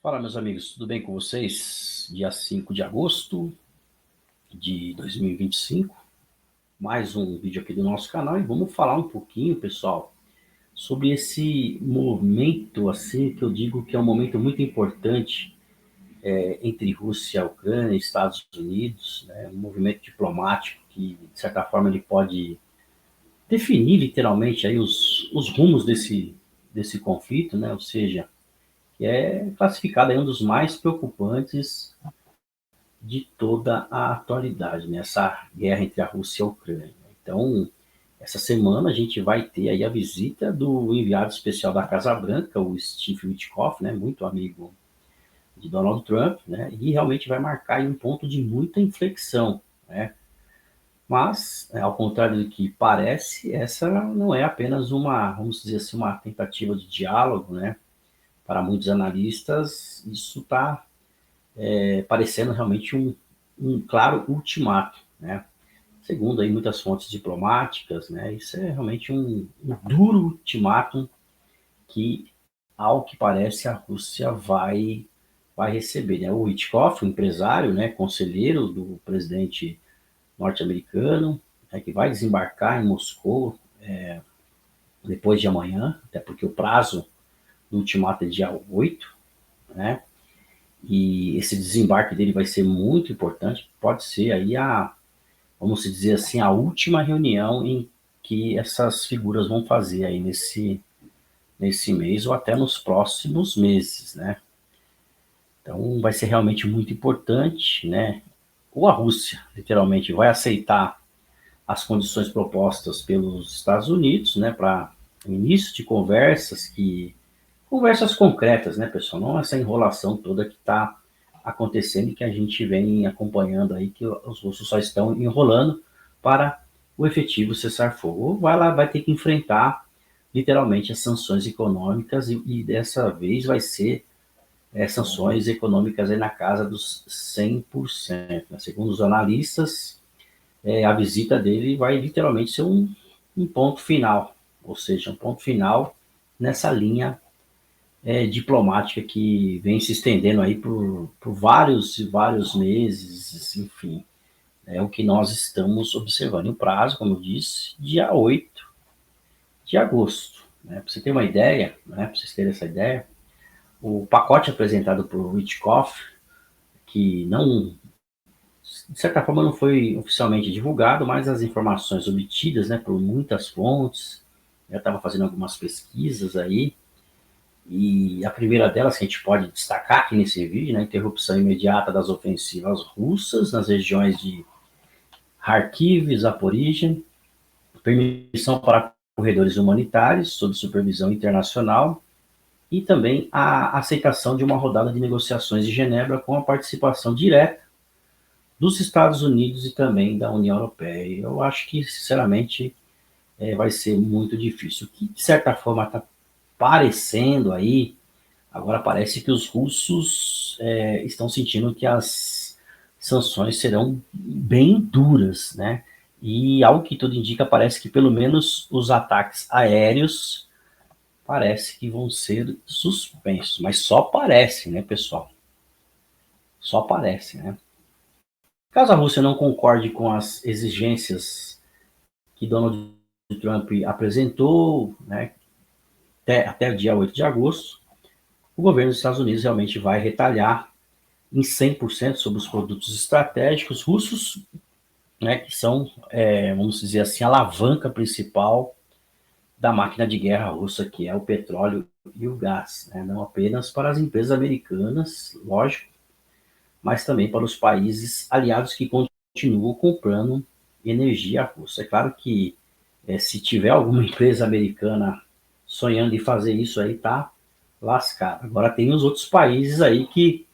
Fala, meus amigos, tudo bem com vocês? Dia 5 de agosto de 2025, mais um vídeo aqui do nosso canal e vamos falar um pouquinho, pessoal, sobre esse momento, assim, que eu digo que é um momento muito importante entre Rússia, Ucrânia e Estados Unidos, né? Um movimento diplomático que, de certa forma, ele pode definir literalmente aí os rumos desse conflito, né? Ou seja, que é classificado aí um dos mais preocupantes de toda a atualidade, nessa guerra entre a Rússia e a Ucrânia. Então, essa semana a gente vai ter aí a visita do enviado especial da Casa Branca, o Steve Witkoff, né, muito amigo de Donald Trump, né, e realmente vai marcar aí um ponto de muita inflexão, né. Mas, ao contrário do que parece, essa não é apenas uma, vamos dizer assim, uma tentativa de diálogo, né. Para muitos analistas, isso está parecendo realmente um claro ultimato, né? Segundo aí muitas fontes diplomáticas, né, isso é realmente um duro ultimato que, ao que parece, a Rússia vai receber, né? O Witkoff, o empresário, né, conselheiro do presidente norte-americano, né, que vai desembarcar em Moscou depois de amanhã, até porque o prazo do ultimato é dia 8, né? E esse desembarque dele vai ser muito importante, pode ser aí vamos dizer assim, a última reunião em que essas figuras vão fazer aí nesse mês ou até nos próximos meses, né? Então vai ser realmente muito importante, né? Ou a Rússia, literalmente, vai aceitar as condições propostas pelos Estados Unidos, né, para início de conversas concretas, né, pessoal? Não essa enrolação toda que está acontecendo e que a gente vem acompanhando aí, que os russos só estão enrolando para o efetivo cessar-fogo. Ou vai ter que enfrentar literalmente as sanções econômicas e dessa vez vai ser sanções econômicas aí na casa dos 100%. Né? Segundo os analistas, a visita dele vai literalmente ser um ponto final, ou seja, um ponto final nessa linha diplomática que vem se estendendo aí por vários e vários meses, enfim, é o que nós estamos observando. E o prazo, como eu disse, dia 8 de agosto. Né? Para você ter uma ideia, né? Para vocês terem essa ideia, o pacote apresentado por Witkoff, que não, de certa forma, não foi oficialmente divulgado, mas as informações obtidas, né, por muitas fontes, eu estava fazendo algumas pesquisas aí, e a primeira delas, que a gente pode destacar aqui nesse vídeo, né, a interrupção imediata das ofensivas russas nas regiões de Kharkiv, Zaporizhia, permissão para corredores humanitários sob supervisão internacional e também a aceitação de uma rodada de negociações de Genebra com a participação direta dos Estados Unidos e também da União Europeia. Eu acho que, sinceramente, vai ser muito difícil. O que, de certa forma, está parecendo aí, agora parece que os russos estão sentindo que as sanções serão bem duras, né? E ao que tudo indica, parece que pelo menos os ataques aéreos parece que vão ser suspensos, mas só parece, né, pessoal? Só parece, né? Caso a Rússia não concorde com as exigências que Donald Trump apresentou, né, até o dia 8 de agosto, o governo dos Estados Unidos realmente vai retalhar em 100% sobre os produtos estratégicos russos, né, que são, vamos dizer assim, a alavanca principal da máquina de guerra russa, que é o petróleo e o gás, né, não apenas para as empresas americanas, lógico, mas também para os países aliados que continuam comprando energia russa. É claro que se tiver alguma empresa americana sonhando em fazer isso aí, tá lascado. Agora tem os outros países aí que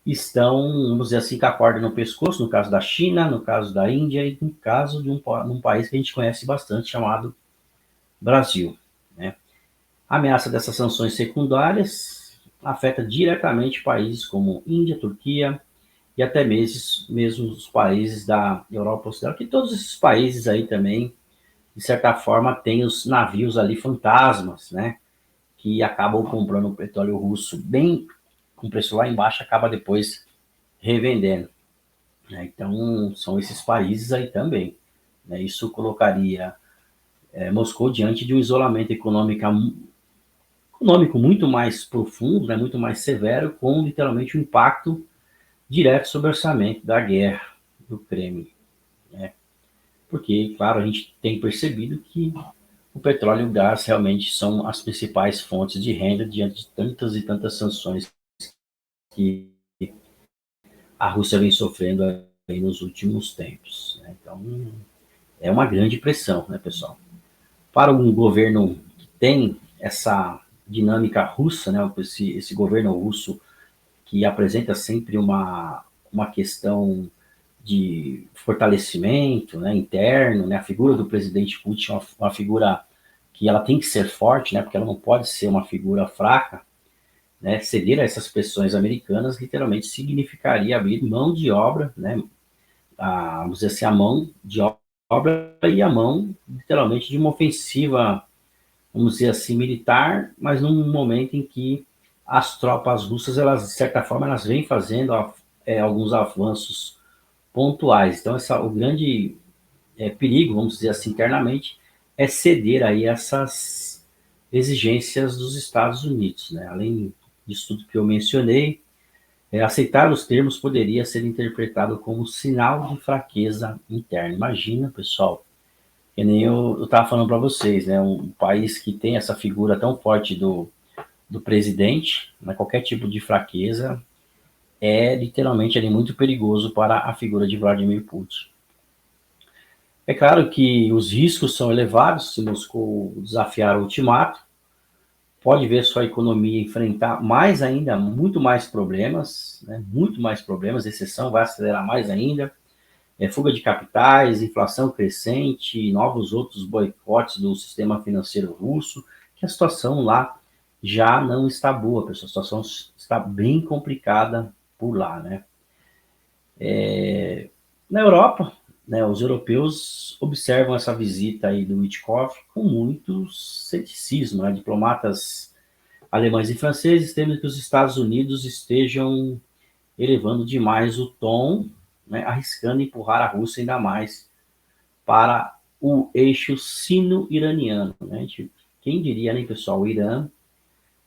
estão, vamos dizer assim, com a corda no pescoço, no caso da China, no caso da Índia e no caso de um país que a gente conhece bastante, chamado Brasil. Né? A ameaça dessas sanções secundárias afeta diretamente países como Índia, Turquia e até mesmo os países da Europa Ocidental, que todos esses países aí também, de certa forma, têm os navios ali fantasmas, né? Que acabam comprando o petróleo russo bem com preço lá embaixo, acaba depois revendendo, né? Então, são esses países aí também, né? Isso colocaria Moscou diante de um isolamento econômico muito mais profundo, né? Muito mais severo, com literalmente um impacto direto sobre o orçamento da guerra do Kremlin, né? Porque, claro, a gente tem percebido que o petróleo e o gás realmente são as principais fontes de renda diante de tantas e tantas sanções que a Rússia vem sofrendo aí nos últimos tempos, né? Então, é uma grande pressão, né, pessoal? Para um governo que tem essa dinâmica russa, né, esse governo russo que apresenta sempre uma questão de fortalecimento, né, interno, né, a figura do presidente Putin é uma figura que ela tem que ser forte, né, porque ela não pode ser uma figura fraca, né, ceder a essas pressões americanas literalmente significaria abrir mão de obra, né, vamos dizer assim, a mão de obra e a mão literalmente de uma ofensiva, vamos dizer assim, militar, mas num momento em que as tropas russas, elas, de certa forma, elas vêm fazendo alguns avanços pontuais. Então, o grande perigo, vamos dizer assim, internamente, é ceder aí essas exigências dos Estados Unidos, né? Além disso tudo que eu mencionei, aceitar os termos poderia ser interpretado como sinal de fraqueza interna. Imagina, pessoal, que nem eu estava falando para vocês, né? Um país que tem essa figura tão forte do presidente, né? Qualquer tipo de fraqueza é literalmente ali, muito perigoso para a figura de Vladimir Putin. É claro que os riscos são elevados se Moscou desafiar o ultimato, pode ver sua economia enfrentar mais ainda, muito mais problemas, né? Muito mais problemas, a recessão vai acelerar mais ainda, fuga de capitais, inflação crescente, novos outros boicotes do sistema financeiro russo, que a situação lá já não está boa, pessoal. A situação está bem complicada por lá, né? Na Europa, né, os europeus observam essa visita aí do Witkoff com muito ceticismo, né? Diplomatas alemães e franceses temem que os Estados Unidos estejam elevando demais o tom, né, arriscando empurrar a Rússia ainda mais para o eixo sino-iraniano, né? Quem diria, né, pessoal, o Irã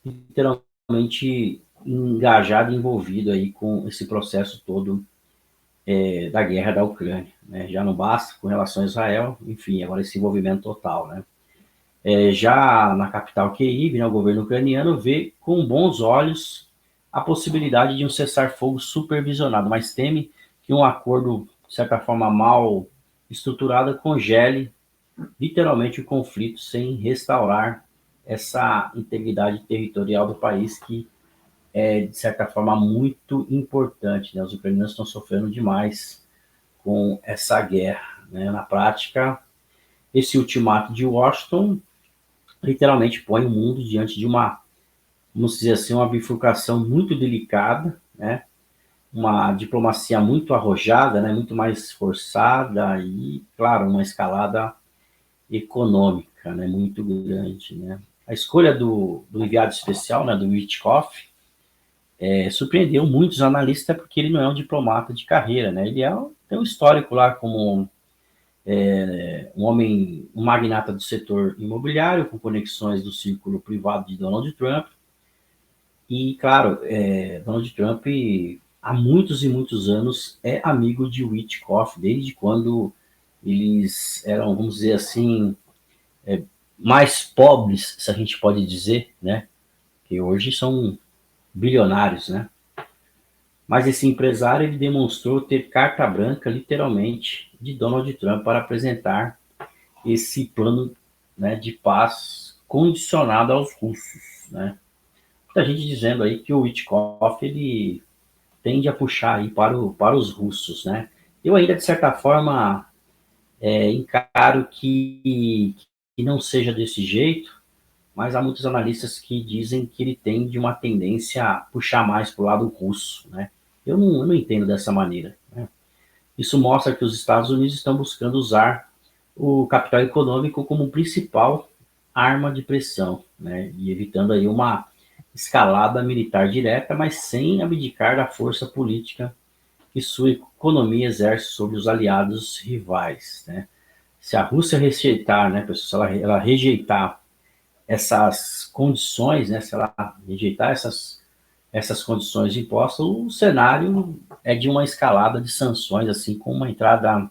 literalmente engajado, envolvido aí com esse processo todo da guerra da Ucrânia, né? Já não basta com relação a Israel, enfim, agora esse envolvimento total, né? Já na capital Kyiv, né, o governo ucraniano vê com bons olhos a possibilidade de um cessar-fogo supervisionado, mas teme que um acordo, de certa forma, mal estruturado congele literalmente o conflito sem restaurar essa integridade territorial do país que é, de certa forma, muito importante, né? Os ucranianos estão sofrendo demais com essa guerra, né? Na prática, esse ultimato de Washington literalmente põe o mundo diante de uma, vamos dizer assim, uma bifurcação muito delicada, né? Uma diplomacia muito arrojada, né? Muito mais forçada e, claro, uma escalada econômica, né? Muito grande, né? A escolha do enviado especial, né? Do Witkoff, surpreendeu muitos analistas porque ele não é um diplomata de carreira, né? Ele tem um histórico lá como um homem, um magnata do setor imobiliário, com conexões do círculo privado de Donald Trump. E, claro, Donald Trump, há muitos e muitos anos, é amigo de Witkoff, desde quando eles eram, vamos dizer assim, mais pobres, se a gente pode dizer, né? Que hoje são bilionários, né? Mas esse empresário ele demonstrou ter carta branca, literalmente, de Donald Trump para apresentar esse plano, né, de paz condicionado aos russos, né? Muita gente dizendo aí que o Witkoff ele tende a puxar aí para os russos, né? Eu ainda, de certa forma, encaro que não seja desse jeito, mas há muitos analistas que dizem que ele tem de uma tendência a puxar mais para o lado russo, né? Eu não entendo dessa maneira, né? Isso mostra que os Estados Unidos estão buscando usar o capital econômico como principal arma de pressão, né? E evitando aí uma escalada militar direta, mas sem abdicar da força política que sua economia exerce sobre os aliados rivais, né? Se a Rússia rejeitar, né, pessoal, se ela rejeitar essas condições, né, se ela rejeitar essas condições impostas, o cenário é de uma escalada de sanções, assim, com uma entrada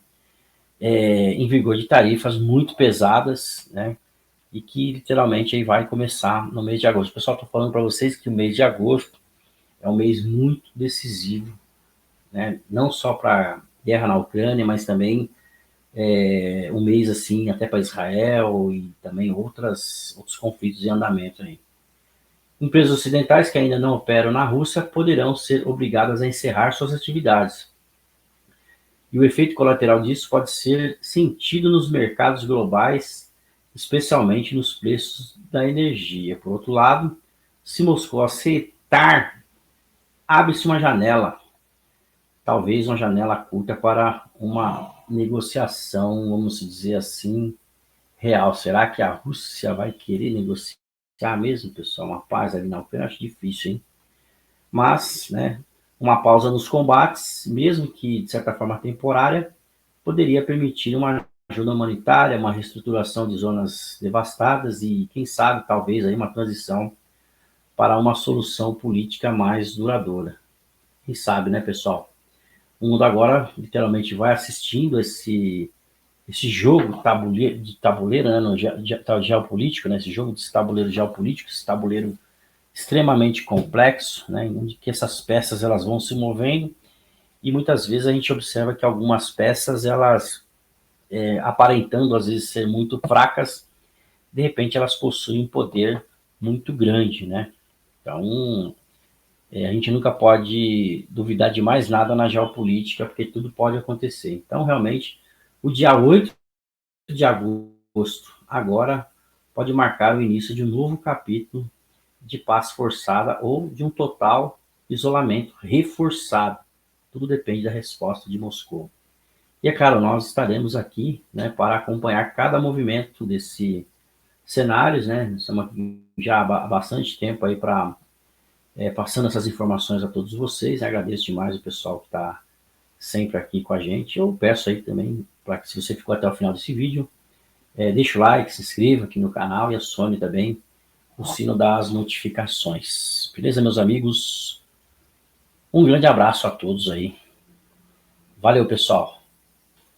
em vigor de tarifas muito pesadas, né, e que literalmente aí vai começar no mês de agosto. Pessoal, estou falando para vocês que o mês de agosto é um mês muito decisivo, né, não só para a guerra na Ucrânia, mas também um mês assim até para Israel e também outros conflitos em andamento aí. Empresas ocidentais que ainda não operam na Rússia poderão ser obrigadas a encerrar suas atividades. E o efeito colateral disso pode ser sentido nos mercados globais, especialmente nos preços da energia. Por outro lado, se Moscou aceitar, abre-se uma janela, talvez uma janela curta para uma negociação, vamos dizer assim, real. Será que a Rússia vai querer negociar mesmo, pessoal? Uma paz ali na Ucrânia? Acho difícil, hein? Mas, né, uma pausa nos combates, mesmo que de certa forma temporária, poderia permitir uma ajuda humanitária, uma reestruturação de zonas devastadas e, quem sabe, talvez aí uma transição para uma solução política mais duradoura. Quem sabe, né, pessoal? O mundo agora literalmente vai assistindo esse jogo de tabuleiro, né, no geopolítico, né, esse jogo de tabuleiro geopolítico, esse tabuleiro extremamente complexo, né, onde que essas peças elas vão se movendo e muitas vezes a gente observa que algumas peças elas aparentando às vezes ser muito fracas, de repente elas possuem um poder muito grande, né? Então a gente nunca pode duvidar de mais nada na geopolítica, porque tudo pode acontecer. Então realmente o dia 8 de agosto agora pode marcar o início de um novo capítulo de paz forçada ou de um total isolamento reforçado. Tudo depende da resposta de Moscou. E é claro, nós estaremos aqui, né, para acompanhar cada movimento desse cenários, né? Estamos aqui já há bastante tempo aí para passando essas informações a todos vocês. Agradeço demais o pessoal que está sempre aqui com a gente. Eu peço aí também para que se você ficou até o final desse vídeo, deixe o like, se inscreva aqui no canal e acione também o sino das notificações. Beleza, meus amigos? Um grande abraço a todos aí. Valeu, pessoal.